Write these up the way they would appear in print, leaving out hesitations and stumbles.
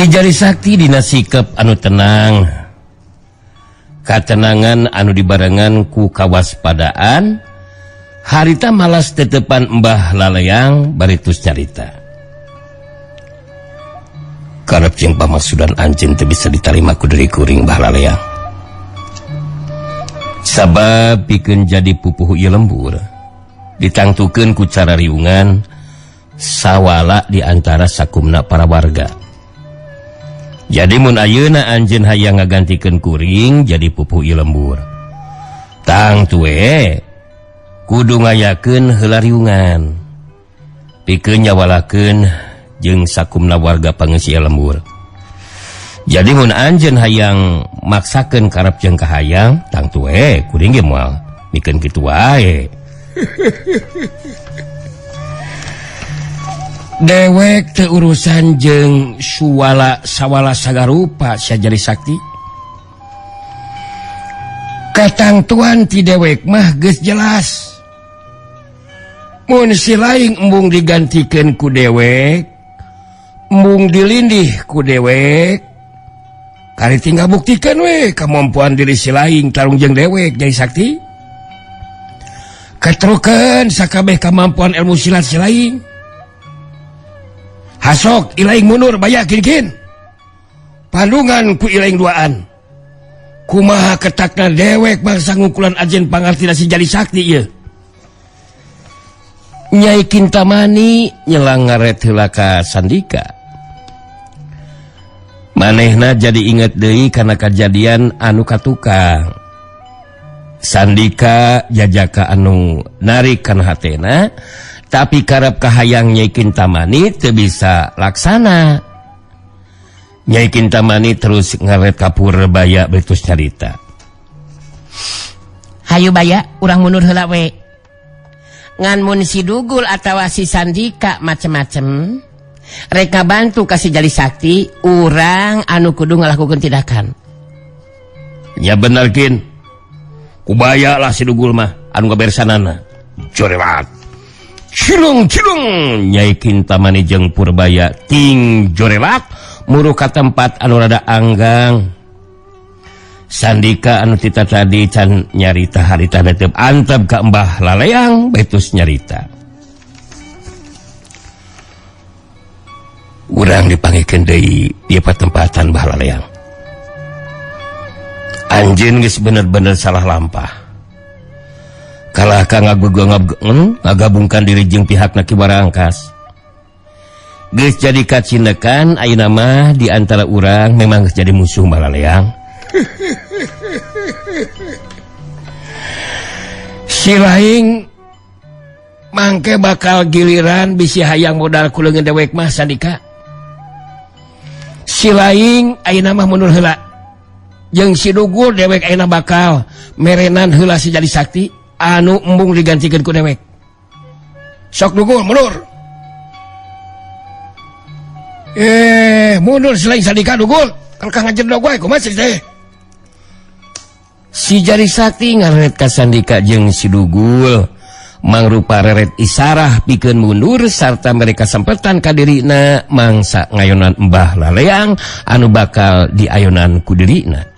Si Jari Sakti dina sikep anu tenang, katenangan anu dibarengan ku kawaspadaan, harita malas tetepan Mbah Laleang baritus nyarita. Karep jeung pamaksudan anjeun teu bisa ditarima ku deui kuring Mbah Laleang. Sabab pikeun jadi pupuh ieu lembur, ditangtukeun ku cara riungan sawala di antara sakumna para warga. Jadi mun ayeuna anjeun hayang ngagantikeun kuring jadi pupuh ieu lembur, tang tue kudu ngayakeun heula riungan pikeun nyawalakeun jeung sakumna warga pangeus ieu lembur. Jadi mun anjeun hayang maksakeun karep jeung kahayang, tang tue kuring ge moal mikeun kitu wae. Dewek teu urusan jeung sawala sagarupa sia Jari Sakti. Katangtuan ti dewek mah geus jelas. Mun si laing embung digantikeun ku dewek, embung dilindih ku dewek, kari tinggal buktikeun we kamampuan diri si laing tarung jeung dewek Jari Sakti. Katrukeun sakabeh kamampuan ilmu silat si laing. Hasok ilaing mundur baya kin pandungan ku ilaing duaan. Kumaha ketakna dewek bangsa ngukulan ajen pangartina si Jari Sakti ieu. Nyai Kintamani nyelang ngaret heula ka Sandika. Manehna jadi inget deui kana kajadian anu katukang. Sandika jajaka anu narik kana hatena, tapi karep kahayang Nyai Kintamani teu bisa laksana. Nyai Kintamani terus ngaret ka Purbaya beutus nyarita. Hayu Baya, urang mundur heula we. Ngan mun si Dugul atawa si Sandika macem-macem, rek ngabantu ka si Jari Sakti, urang anu kudu ngalakukeun tindakan. Ya bener kin. Kubaya lah si Dugul mah anu ngabersanana. Jorewat. Cilung Nyai Kintamani jeung Purbaya ting jorelak muruh ka tempat anu rada anggang. Sandika anu tita tadi can nyarita harita netep antep ka Mbah Laleang betus nyarita. Urang dipanggikeun deui di patempatan Mbah Laleang. Anjeun geus bener-bener salah lampah. Kalah ka ngagabungkan diri jeung pihakna Ki Barangkas. Geus jadi kacindekan ayeuna mah di antara urang memang geus jadi musuh Mbah Laleang. Si laing mangke bakal giliran bisi hayang modal kuleungeun dewek mah Sandika. Si laing ayeuna mah mundur heula. Jeung si Dugul dewek ayeuna bakal merenan heula si Jari Sakti anu embung digantikeun ku dewek. Sok Dugul mundur. Mundur selain Sandika Dugul. Kalau kang ngajedog wae kumaha teh. Si Jari Sakti ngaret ka Sandika jeung si Dugul mangrupa reret isarah pikeun mundur sarta mereka sempetan ka dirina mangsa ngayonan Mbah Laleang anu bakal diayonan ku dirina.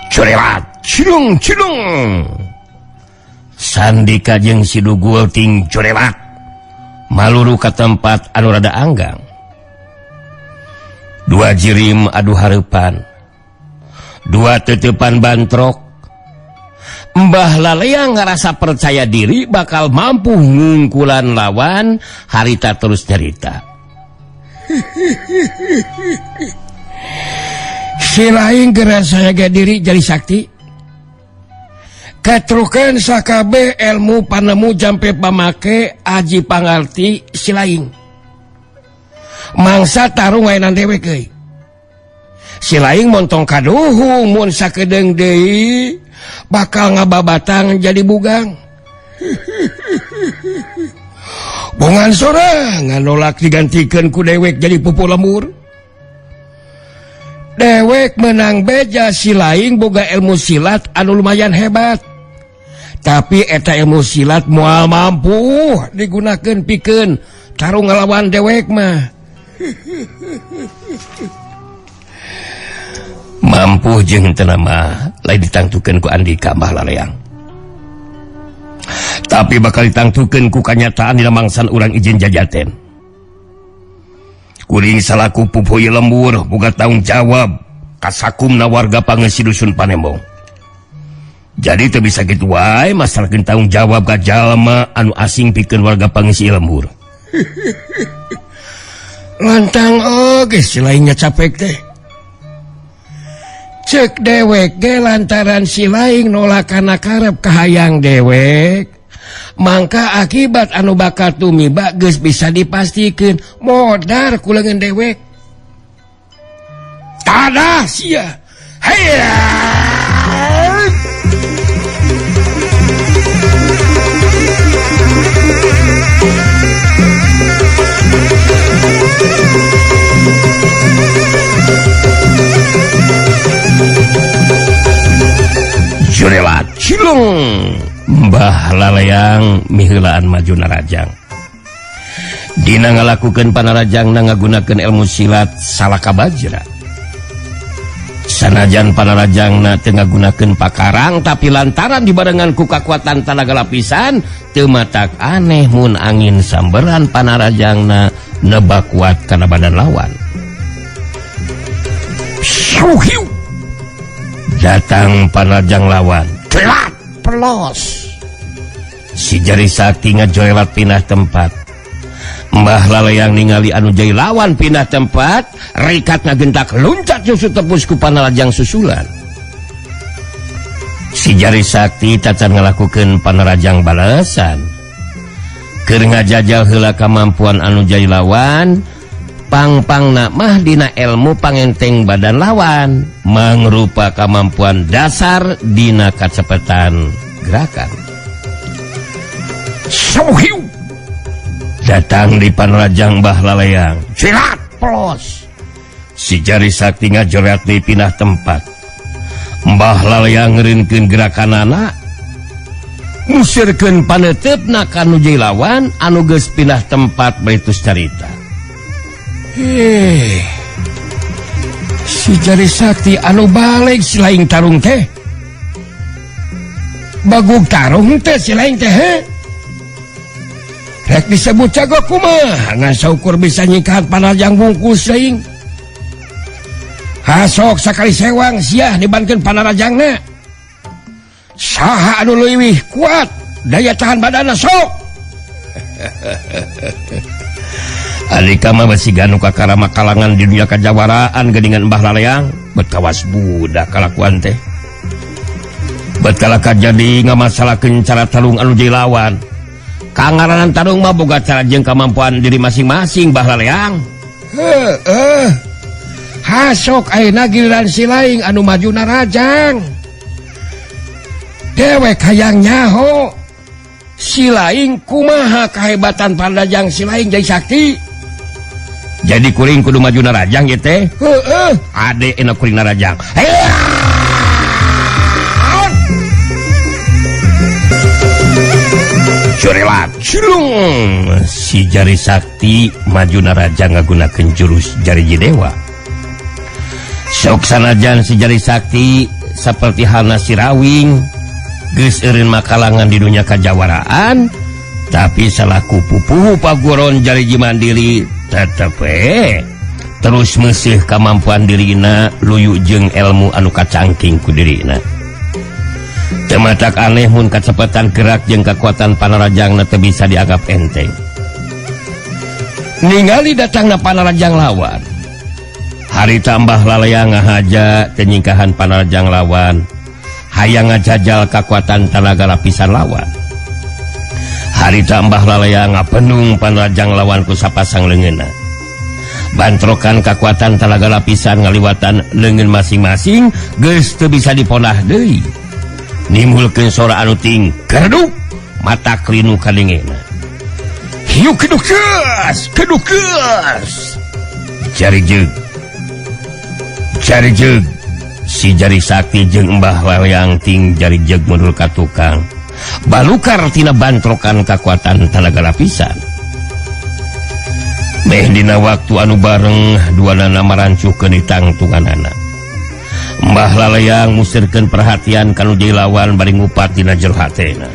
Corewat, cilung. Sandika jeung si Dugul ting corewat maluru ka tempat anu rada anggang. Dua jirim adu hareupan, dua tetepan bantrok. Mbah Laleang ngarasa percaya diri bakal mampu ngungkulan lawan, harita terus nyarita. Si laing ngerasa jaga diri Jari Sakti. Katrukeun sakabeh ilmu panemu jampe pamake aji pangarti si laing. Mangsa tarung waenan dewek euy. Si laing montong kaduhu mun sakedeung deui bakal ngababatang jadi bugang. Bongan sorangan nolak digantikeun ku dewek jadi pupuh lembur. Dewek menang beja si laing boga ilmu silat anu lumayan hebat. Tapi eta ilmu silat moal mampu digunakeun pikeun tarung ngalawan dewek mah. mampu jeung teu nama lain ditangtukeun ku Andika Mbah Laleang. Tapi bakal ditangtukeun ku kanyataan dina mangsan urang izin jajaten. Kuring salaku pupuh ieu lembur boga tanggung jawab ka sakumna warga pangeusi dusun Panembong. Jadi teu bisa kitu wae masalahkeun tanggung jawab ka jalma anu asing pikeun warga pangeusi lembur. Lantang oge si lainnya capek teh. Cek dewek ge lantaran si laing nolak kana karep kahayang dewek. Mangka akibat anu bakal tumiba geus bisa dipastikeun modar ku leungeun dewek. Tada sia. Hayya. Jurelat cilung Mbah Laleang miheulaan maju narajang. Dina ngalakukeun panarajangna ngagunakeun ilmu silat salaka bajra. Sanajan panarajangna teu ngagunakeun pakarang tapi lantaran dibarengan ku kakuatan tanaga lapisan teu matak aneh mun angin samberan panarajangna nebak kuat kana badan lawan. Syuhiu datang panarajang lawan telat pelos si jari sakti ngajoelat pindah tempat. Mbah Laleang ningali anu jai lawan pindah tempat rikat ngagentak luncat nyusut tebus ku panarajang susulan. Si jari sakti tacan ngalakukeun panarajang balasan keur ngajajal heula kamampuan anu jai lawan. Pang-pangna mah dina ilmu pangenteng badan lawan mangrupa kamampuan dasar dina kacepetan gerakan. Syuhiu datang di panarajang Mbah Laleang silat pelos si jari sakti ngajoret di pindah tempat. Mbah Laleang ngeureunkeun gerakanana musirkeun paneutepna ka anu jai lawan anu geus pindah tempat baritus carita. Si jari sakti anu balik si laing tarung teh bagug tarung teh si laing teh rek disebut jago kumaha ngan saukur bisa nyingkat panarajang bungkus laing. Hasok sakali sewang siah dibankeun panarajangna saha anu leuwih kuat daya tahan badanna sok. Alika mah besi ganu kakarama kalangan di dunia kajawaraan geuningan Mbah Laleang bet kawas budak kalakuan teh. Bet kalaka jadi ngamasalahkeun cara tarung anu jai lawan. Kangaranan tarung mah boga cara jeung kamampuan diri masing-masing Mbah Laleang. Hasok ayeuna giliran si laing anu maju narajang. Dewek hayang nyaho si laing kumaha kahebatan panarajang si laing jai sakti. Jadi kuring kudu maju narajang ya teh. Ade enak kuring narajang. Jurelat cilung si jari sakti maju narajang ngagunakeun jurus jari jidewa. Sok sanajan si jari sakti seperti halna si rawing geus eureun makalangan di dunia kajawaraan tapi salaku pupuh paguron jari mandiri tetep terus meuseuh kamampuan dirina luyu jeung ilmu anu kacangking ku dirina. Teu matak aneh mun kacepetan gerak jeung kekuatan panarajangna teu bisa dianggap enteng. Ningali datangna panarajang lawan harita Mbah Laleang ngahaja teu nyingkahan panarajang lawan hayang ngajajal kekuatan tenaga lapisan lawan. Harita Mbah Laleang ngapenung panarajang lawan ku sapasang leungeunna. Bantrokan kekuatan tenaga lapisan ngaliwatan leungeun masing-masing geus teu bisa diponah deui. Nimbulkeun sora anu ting kerduk mata klinu kadengena. Hiu kedukeus, kedukeus. Jari jeug si jari sakti jeung Mbah Laleang ting jari jeug mundur ka tukang. Balukar tina bantrokan kekuatan tenaga lapisan. dina waktu anu bareng duanana marancukeun di tangtunganana. Mbah Lalayang musirkeun perhatian kanu jadi lawan bari ngupat dina jero hatena.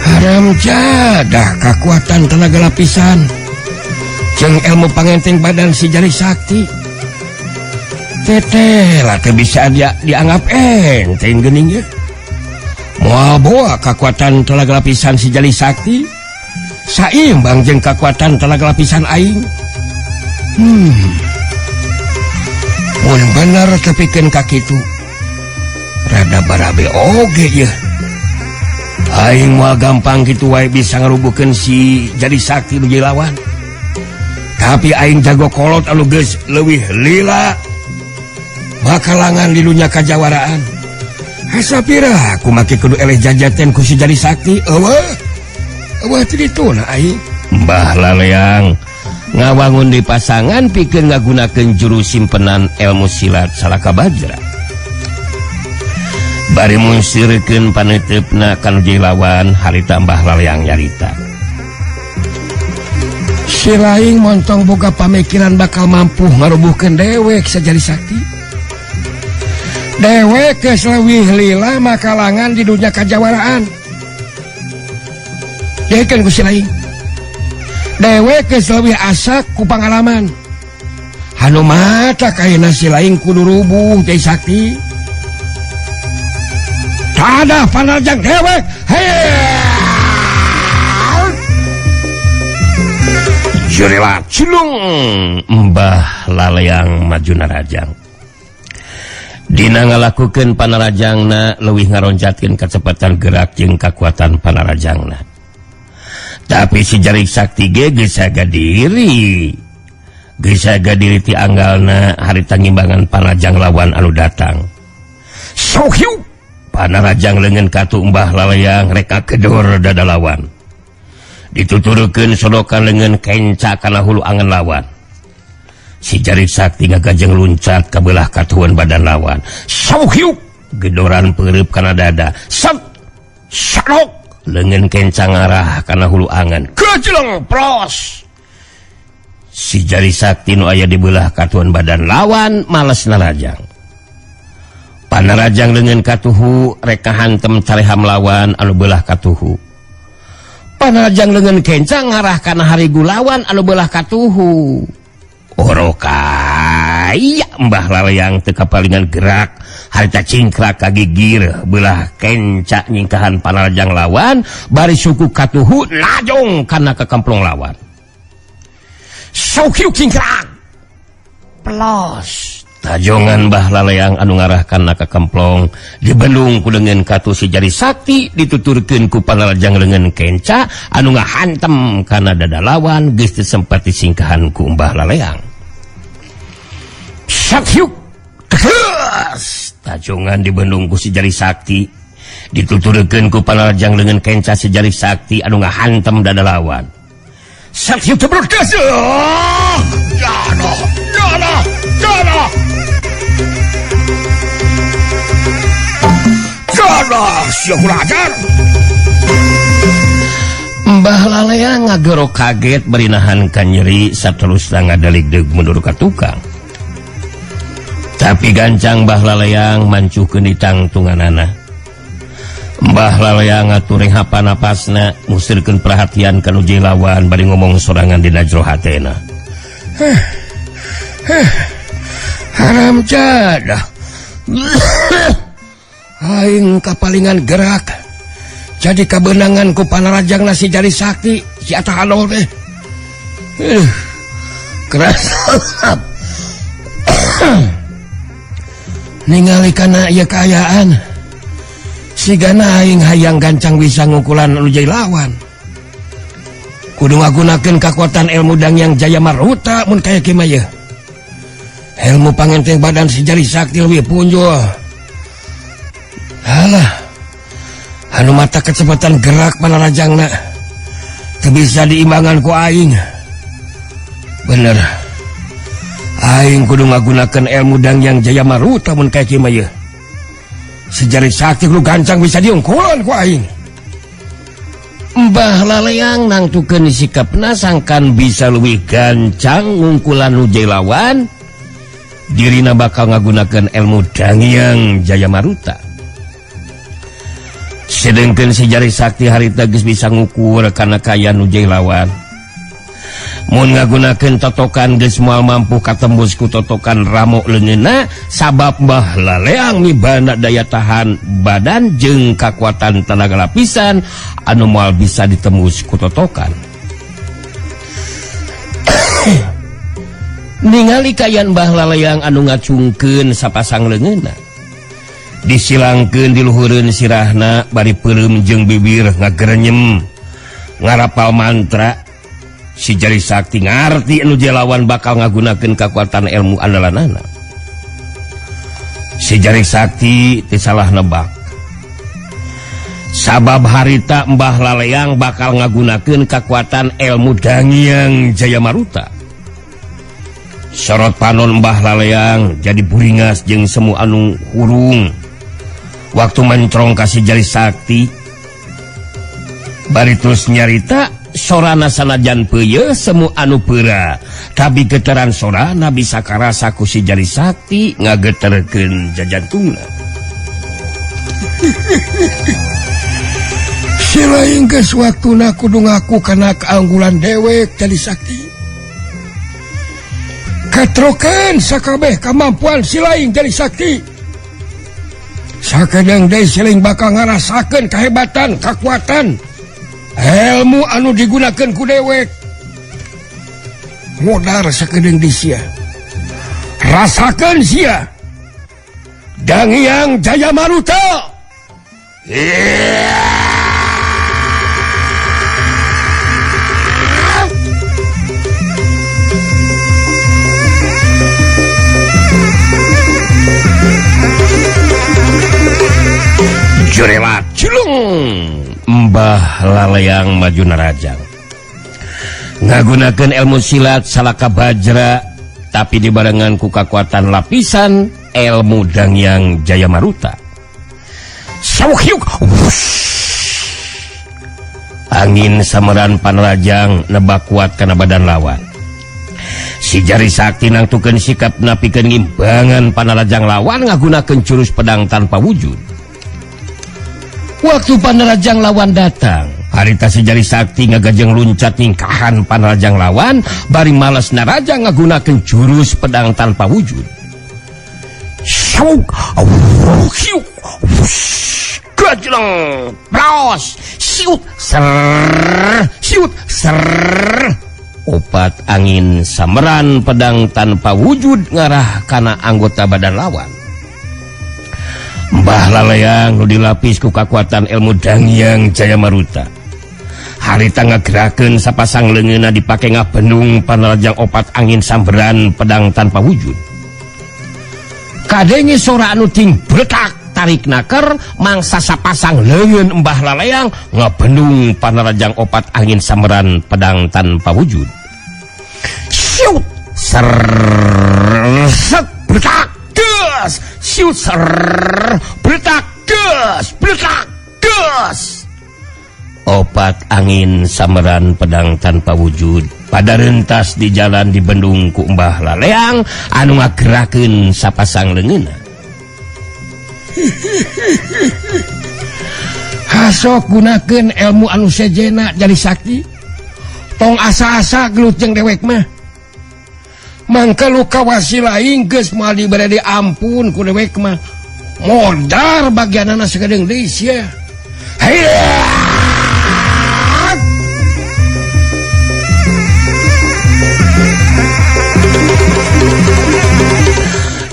Haram jadah kekuatan tenaga lapisan jeung ilmu pangenteng badan si Jari Sakti. Teteh lah teu bisa dianggap enteng geuning ye. Moal boa kekuatan tenaga lapisan si Jari Sakti saimbang jeung kekuatan tenaga lapisan aing. Mun bener tepikeun ka kitu rada barabe oge ye. Aing moal gampang kitu wae bisa ngarubuhkeun si Jari Sakti nu jadi lawan. Tapi aing jago kolot anu geus leuwih lila bakalangan di dunya kajawaraan. Asa pira aku make kudu eleh jajaten ku si Jari Sakti. Eueuh teu dituna aing. Mbah Lalayang ngawangun di pasangan pikeun ngagunakeun juru simpenan ilmu silat Salaka Bajra. Bari munsirkeun paneutepna kanu jadi lawan harita Mbah Lalayang nyarita. Si laing montong boga pamikiran bakal mampu ngarubuhkeun dewek sa Jari Sakti. Dewek geus leuwih lila makalangan di dunya kajawaraan. Yaikeun ku si laing. Dewek geus leuwih asak ku pangalaman. Hanu mata kaina si laing kudu rubuh Jari Sakti. Tada panarjang dewek. Jurela cilung Mbah Lalayang maju narajang. Dina ngalakukeun panarajangna leuwih ngaronjatkeun kecepatan gerak jeung kekuatan panarajangna. Tapi si Jari Sakti ge geus saga diri. Geus saga diri ti anggalna harita ngimbangan panarajang lawan anu datang. Sohiu panarajang leungeun katu Mbah Lalayang reka kedor dada lawan. Dituturkeun sodokan leungeun kenca kana hulu angan lawan. Si Jari Sakti ngagajeng luncat ka beulah katuan badan lawan. Sauhiuk gedoran peureup kana dada. Sadok leungeun kenca ngarah kana hulu angan. Kejleng pros. Si Jari Sakti nu aya di beulah katuan badan lawan males narajang. Panarajang leungeun katuhu reka hantem careham lawan anu beulah katuhu. Panarajang leungeun kenca ngarah kana harigu lawan anu beulah katuhu. Orokaya Mbah Lalayang teu kapalingan gerak harita cingkrak kagigir beulah kenca nyingkahan panarajang lawan bari suku katuhu najong kana kakamplong lawan. Saukiu cingkrak pelos tajongan Mbah Lalayang anu ngarahkan ka kemplong dibendung ku leungeun katu si Jari Sakti dituturkeun ku panarajang leungeun kenca anu ngahantem kana dada lawan geus teu sempat disingkahan ku Mbah Lalayang. Sakyuk tegas tajongan dibendung ku si Jari Sakti dituturkeun ku panarajang leungeun kenca si Jari Sakti anu ngahantem dada lawan. Sakyuk tegas jana siap belajar. Mbah Lalayang ngagero kaget berinahan ka nyeri saterusna ngadaligdeug mundur ka tukang. Tapi gancang Mbah Lalayang mancukeun di tangtunganana. Mbah Lalayang ngatureng hapa napasna musirkeun perhatian ka nu jadi lawan bari ngomong sorangan dina jero hatena. Haram jadah. Aing kapalingan gerak jadi kebenangan ku panarajangna si Jari Sakti si Atah Alol teh. Keras ningali kana ieu kaayaan sigana aing hayang gancang bisa ngukulan anu jadi lawan. Kudu ngagunakeun kekuatan ilmu Dangyang Jaya Maruta mun kaya kieu mah. Ilmu pangenteng badan si Jari Sakti leuwih punjul. Alah, anu mata kecepatan gerak panarajangna teu bisa diimbangan ku aing. Bener, aing kudu ngagunakeun ilmu Dangyang Jaya Maruta mun kaya kieu mah ye. Si Jari Sakti kudu gancang bisa diungkulan ku aing. Mbah Laleang nangtukeun sikapna sangkan bisa leuwih gancang ngungkulan nu lawan, dirina bakal ngagunakeun ilmu Dangyang Jayamaruta. Sedengkeun si Jari Sakti harita geus bisa ngukur kana kaya nu lawan. Mun ngagunakeun totokan geus moal mampu katembus ku totokan ramo leungeunna, sabab Mbah Laleang mibana daya tahan badan jeung kakuatan tenaga lapisan anu moal bisa ditembus ku totokan. Ningali kayan Mbah Laleang anu ngacungkeun sapasang leungeunna, disilangkeun di luhureun sirahna bari peureum jeung bibir ngagerenyem ngarapal mantra. Si Jari Sakti ngarti anu lawan bakal ngagunakeun kakuatan ilmu andalanana. Si Jari Sakti teu salah nebak, sabab harita Mbah Laleang bakal ngagunakeun kakuatan ilmu Dangyang Jayamaruta. Sorot panon Mbah Laleang jadi buringas jeung semu anu hurung waktu mencrong ka si Jari Sakti. Bari terus nyarita sorana sanajan peuyeuh semu anu peura, tapi getaran sorana bisa karasa ku si Jari Sakti ngageterkeun jajantungna. Silaing geus waktuna kudu ngaku kana keanggulan dewek Jari Sakti. Katrokeun sakabeh kamampuan silaing Jari Sakti. Sakadang deui silaing bakal ngarasakeun kahebatan, kakuatan ilmu anu digunakeun ku dewek. Modar sakedeung di sia, rasakeun sia Dangyang Jayamaruta. Jurelat culung Mbah Laleang maju narajang ngagunakeun ilmu silat salaka bajra, tapi dibarengan ku kakuatan lapisan ilmu Dangyang Jayamaruta. Sauhyuk, angin sameran panrajang nebak kuat kana badan lawan. Si Jari Sakti nangtukeun sikap napikeun ngimbangan panrajang lawan ngagunakeun jurus pedang tanpa wujud. Waktu panrajang lawan datang, harita si Jari Sakti ngagajeng luncat ningkahan panrajang lawan, bari males narajang ngagunakeun jurus pedang tanpa wujud. Syuk, syuk, gajleng, bros, syut, ser. Opat angin sameran pedang tanpa wujud ngarah kana anggota badan lawan. Mbah Laleang nu dilapis ku kakuatan ilmu Dangyang Jayamaruta, harita ngagerakeun sapasang leungeunna dipake ngabendung panrajang opat angin samberan pedang tanpa wujud. Kadenge sora anu ting bletak tarik naker mangsa sapasang leungeun Mbah Laleang ngabendung panrajang opat angin samberan pedang tanpa wujud. Syut, ser, bletak, ges, syut, ser, bletak, ges. Opat angin sameran pedang tanpa wujud pada rentas di jalan di bendung ku Mbah Laleang anu ngagerakeun sapasang leungeunna. Hasok gunakeun ilmu anu sejena Jari Sakti. Tong asa-asa gelut jeung dewek mah. Mangka luka wasilaing geus moal dibere ampun ku dewek mah. Modar bagianana sakedeung deui sia.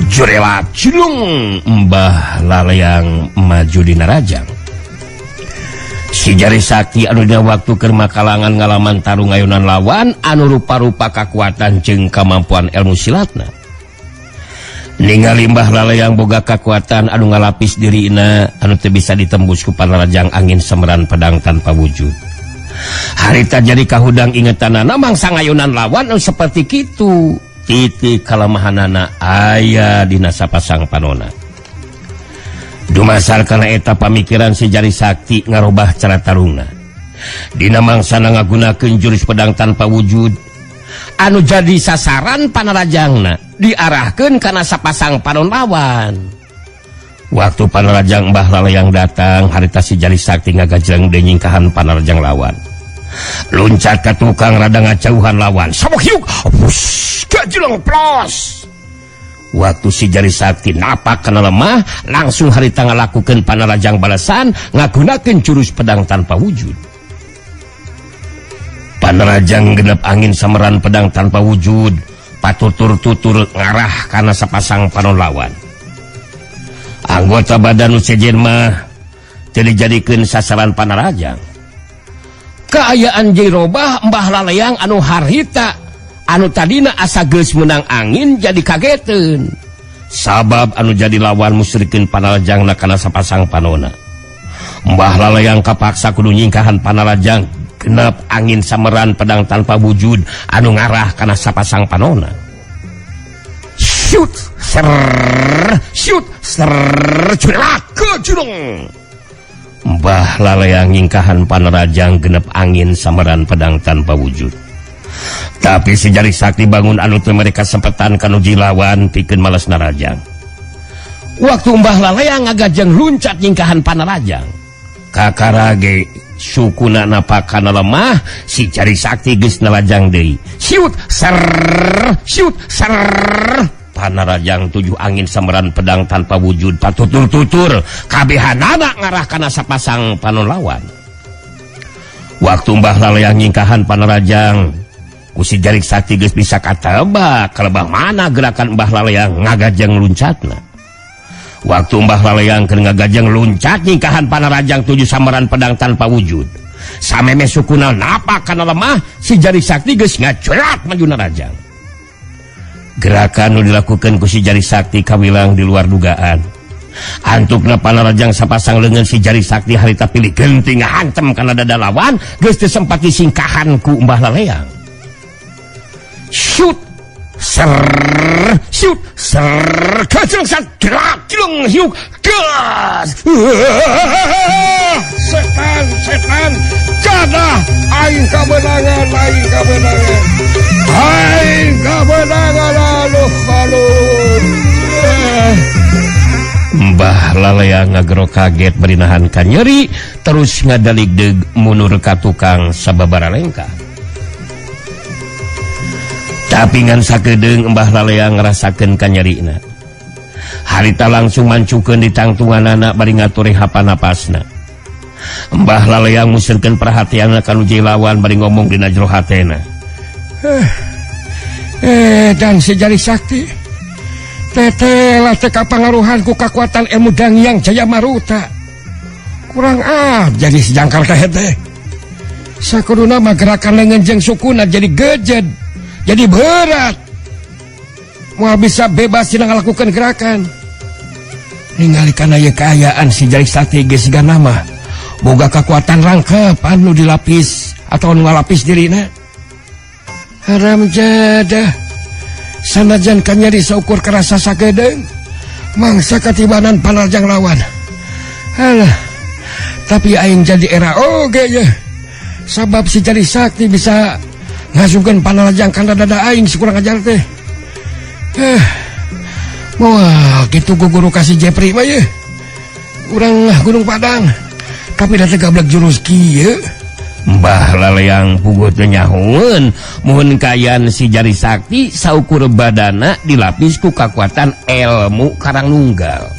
Jurelat culung Mbah Laleang maju di narajang. Si Jari Sakti anu dina waktu keur makalangan ngalaman tarung ayunan lawan anu rupa-rupa kakuatan jeung kamampuan ilmu silatna. Ningali Mbah Laleang boga kakuatan anu ngalapis dirina anu teu bisa ditembus ku panrajang angin semeran pedang tanpa wujud. Harita jadi kahudang ingetanana mangsa ngayunan lawan anu saperti kitu. Titik kalemahanana aya dina sapasang panona. Dumasar kana eta pamikiran si Jari Sakti ngarobah cara tarungna. dina mangsana ngagunakeun jurus pedang tanpa wujud anu jadi sasaran panarajangna diarahkeun kana sapasang panon lawan. Waktu panarajang Mbah Lalayang datang, harita si Jari Sakti ngagajreng deui nyingkahan panarajang lawan. Luncat ka tukang rada ngacauhan lawan. Sabok hiuk, wuss, gajreng plos. Waktu si Jari Sakti napak kana lemah, langsung harita ngalakukeun panarajang balasan ngagunakeun jurus pedang tanpa wujud. Panarajang genep angin sameran pedang tanpa wujud, patutur-tutur ngarah kana sapasang panon lawan. Anggota badan nu sejen mah teu dijadikeun sasaran panarajang. Kaayaan jadi robah Mbah Lalayang anu harita anu tadina asa geus meunang angin jadi kageteun. Sabab anu jadi lawan musyrikeun panarajangna kana sapasang panona. Mbah Lalayang kapaksa kudu nyingkahan panarajang genep angin sameran pedang tanpa wujud anu ngarah kana sapasang panona. Shoot, ser, shoot, ser, jurung. Mbah Lalayang nyingkahan panarajang genep angin sameran pedang tanpa wujud. Tapi si Jari Sakti bangun anu teu mereka sempetan kanu jilawan pikeun males narajang. Waktu Mbah Lalayang ngagajeng luncat nyingkahan panarajang, kakarage sukuna napak kana lemah, si Jari Sakti geus narajang deui. Shoot, ser. Panarajang tujuh angin sameran pedang tanpa wujud patutur-tutur kabehanana ngarah kana sapasang panon lawan. Waktu Mbah Lalayang nyingkahan panarajang, ku si Jari Sakti geus bisa katebak kalebah mana gerakan Mbah Lalayang ngagajeng luncatna. Waktu Mbah Lalayang keur ngagajeng luncat nyingkahan panarajang tujuh sameran pedang tanpa wujud, sameme sukuna napak kana lemah, si Jari Sakti geus ngacurat maju narajang. Gerakan nu dilakukan ku si Jari Sakti kawilang di luar dugaan. Antukna panarajang sapasang leungeun si Jari Sakti harita pilih genting ngahantem kana dada lawan geus teu sempat disingkahan ku Mbah Lalayang. Shoot, ser, kajeng sadrak cilung hiuk gas. Setan, cadah aing kabenangan. Aing kabenangan alun. Mbah Lalayang ngagero kaget berinahan ka nyeri, terus ngadaligdeug mundur ka tukang sababara lengkah. Tapi ngan sakedeung Mbah Lalayang ngarasakeun ka nyerina. Harita langsung mancukeun di tangtunganana bari ngatur rehapan napasna. Mbah Lalayang musirkeun perhatianna ka nu jilawan bari ngomong dina jero hatena. Dan si Jari Sakti tetelah teka pangaruhan ku kakuatan ilmu Dangyang Jaya Maruta. Kurang jadi sejangkal kahete. Sakuduna mah gerakan leungeun jeung sukuna jadi gejed, jadi berat. Moal bisa bebas tina ngalakukeun gerakan. Ningali kana ieu kaayaan si Jari Sakti geus sigana mah boga kakuatan rangkep anu dilapis atau anu ngalapis dirina. Haram jadah sanajan kanyari saukur kerasa sagedeung mangsa katibanan panarajang lawan. Alah, tapi aing jadi era oge ya. Sabab si Jari Sakti bisa ngasukeun panarajang kana dada aing sakurang ajar teh. Moal kitu guru kasih Jepri mah ye. Urang Gunung Padang tapi da teh gablek jurus kieu. Mbah Lalayang puguh teu nyahoeun mun kayan si Jari Sakti saukur badana dilapis ku kakuatan ilmu karang nunggal.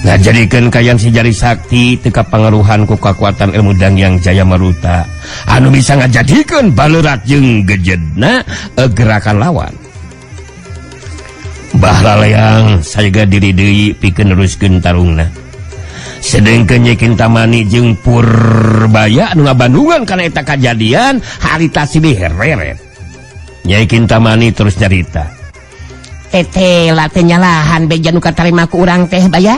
Ngajadikeun kayan si Jari Sakti teu kapangaruhan ku kakuatan ilmu Dangyang Jaya Maruta anu bisa ngajadikeun baleurat jeung gejedna gerakan lawan. Mbah Lalayang sayaga diri deui pikeun neruskeun tarungna. Sedengkeun Nyai Kintamani jeung Purbaya anu ngabandungan kana eta kajadian harita silih reret. Nyai Kintamani terus nyarita. Tete teh nyalahan beja nu katarima ku urang teh Baya.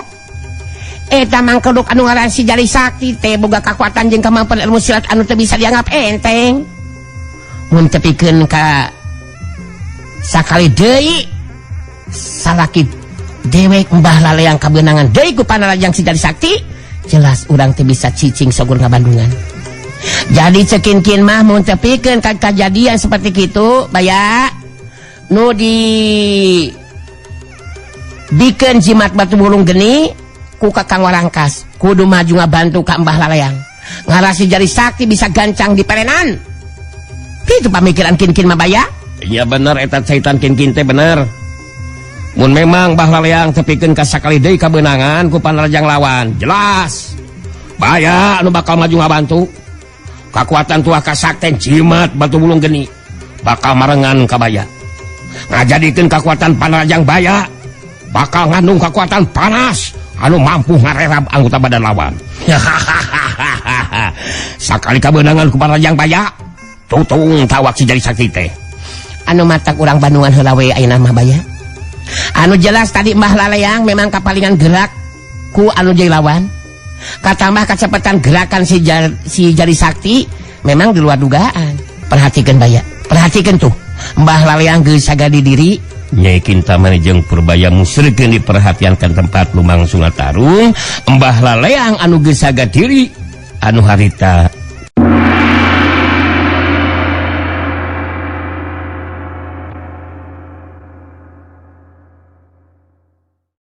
Eta mangkeduk anu ngaran si Jari Sakti teh boga kakuatan jeung kamampuan ilmu silat anu teu bisa dianggap enteng. Mun tepikeun ka sakali deui salaki dewek Mbah Lalayang kabeunangan deui ku panarajang si Jari Sakti, jelas urang teh bisa cicing sogur ngabandungan. Jadi cekin-kin mah mun tepikeun ka kejadian seperti kitu baya nu di bikin jimat batu bulung geni ku Kakang Warangkas kudu maju ngabantu ka Mbah Lalayang ngarasi jari sakti bisa gancang di perenan gitu pamikiran kin-kin mah baya. Iya bener eta caitan kin-kin teh bener. Mun memang Mbah Lalayang tepikeun ka sakali deui kabeunangan ku panarajang lawan jelas baya anu bakal maju ngabantu. Kekuatan tua kasakten jimat batu bulung geni bakal marengan ka baya ngajadikeun kekuatan panarajang baya bakal ngandung kekuatan panas anu mampu ngarerab anggota badan lawan. Sakali kabeunangan ku panarajang baya tutung tawak si Jari Sakti teh anu matak urang Bandungan heula we ayeuna mah baya. Anu jelas tadi Mbah Lalayang memang kapalingan gerak ku anu jadi lawan katambah kecepatan gerakan si Jari Sakti memang di luar dugaan. Perhatikan baya, perhatikan tuh Mbah Lalayang geus sagadi diri Nyai Kintamani jeung Purbaya musrikeun diperhatiankan tempat lumang sungai tarung Mbah Lalayang anu geus sagadi diri anu harita